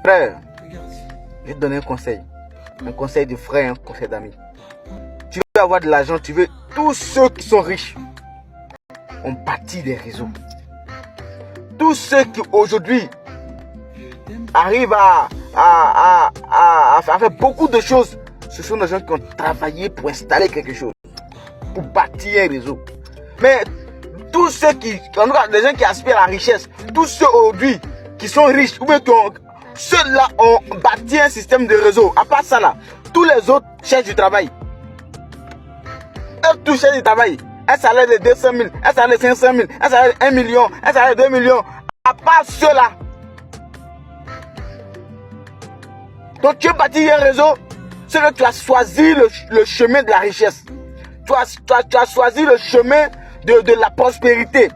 frère, je vais te donner un conseil. Un conseil de frère, un conseil d'amis. Tu veux avoir de l'argent, tu veux... Tous ceux qui sont riches ont bâti des réseaux. Tous ceux qui aujourd'hui arrivent à faire beaucoup de choses, ce sont des gens qui ont travaillé pour installer quelque chose, pour bâtir un réseau. Mais tous ceux qui, en tout cas, les gens qui aspirent à la richesse, tous ceux aujourd'hui qui sont riches, ou bien ceux-là ont bâti un système de réseau. À part ça là, tous les autres cherchent du travail. Eux tous cherchent du travail. Un salaire de 200 000, un salaire de 500 000, un salaire de 1 million, un salaire de 2 millions. À part ceux-là. Donc tu as bâti un réseau, c'est que tu as choisi le chemin de la richesse. Tu as choisi le chemin de la prospérité.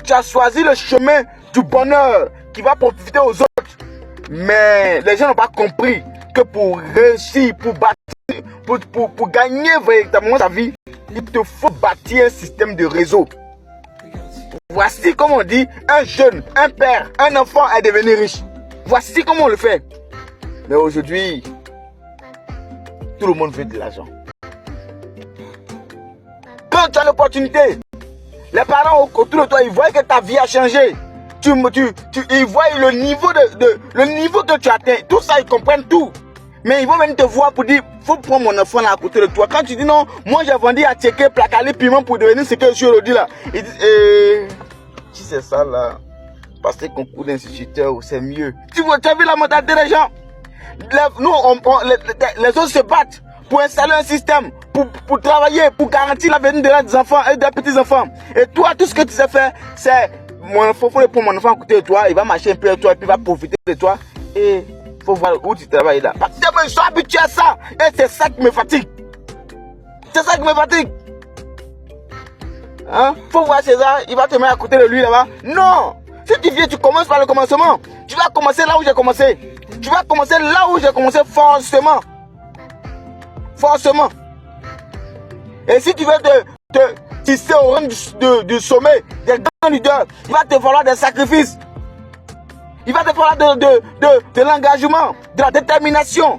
Tu as choisi le chemin du bonheur qui va profiter aux autres. Mais les gens n'ont pas compris que pour réussir, pour gagner véritablement sa vie, il te faut bâtir un système de réseau. Voici comment on dit un jeune, un père, un enfant est devenu riche. Voici comment on le fait. Mais aujourd'hui, tout le monde veut de l'argent. Quand tu as l'opportunité, les parents autour de toi, ils voient que ta vie a changé. Ils voient le niveau que tu atteins. Tout ça, ils comprennent tout. Mais ils vont venir te voir pour dire, faut prendre mon enfant là à côté de toi. Quand tu dis non, moi j'ai vendu à checker, placaler, piment pour devenir ce que je suis aujourd'hui là. Ils disent, si c'est ça là, passer concours d'instituteur, c'est mieux. Tu as vu la mentalité des gens? Les autres se battent pour installer un système, pour travailler, pour garantir l'avenir des enfants et des petits-enfants. Et toi, tout ce que tu sais faire, c'est mon enfant, faut prendre mon enfant à côté de toi, il va marcher un peu avec toi et puis il va profiter de toi. Et il faut voir où tu travailles là. Parce que ils sont habitués à ça. Et c'est ça qui me fatigue. C'est ça qui me fatigue. Hein? Faut voir César, il va te mettre à côté de lui là-bas. Non! Si tu viens, tu commences par le commencement. Tu vas commencer là où j'ai commencé. Tu vas commencer là où j'ai commencé forcément. Forcément. Et si tu veux te tisser au rang du sommet des grands leaders, il va te falloir des sacrifices. Il va te falloir de l'engagement, de la détermination.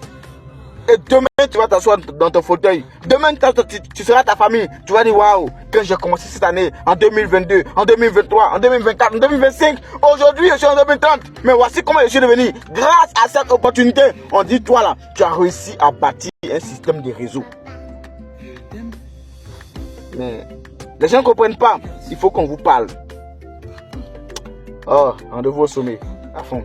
Et demain, tu vas t'asseoir dans ton fauteuil. Demain, tu seras ta famille. Tu vas dire, waouh, quand j'ai commencé cette année, en 2022, en 2023, en 2024, en 2025, aujourd'hui, je suis en 2030. Mais voici comment je suis devenu. Grâce à cette opportunité, on dit, toi là, tu as réussi à bâtir un système de réseau. Mais les gens ne comprennent pas. Il faut qu'on vous parle. Oh, rendez-vous au sommet, à fond.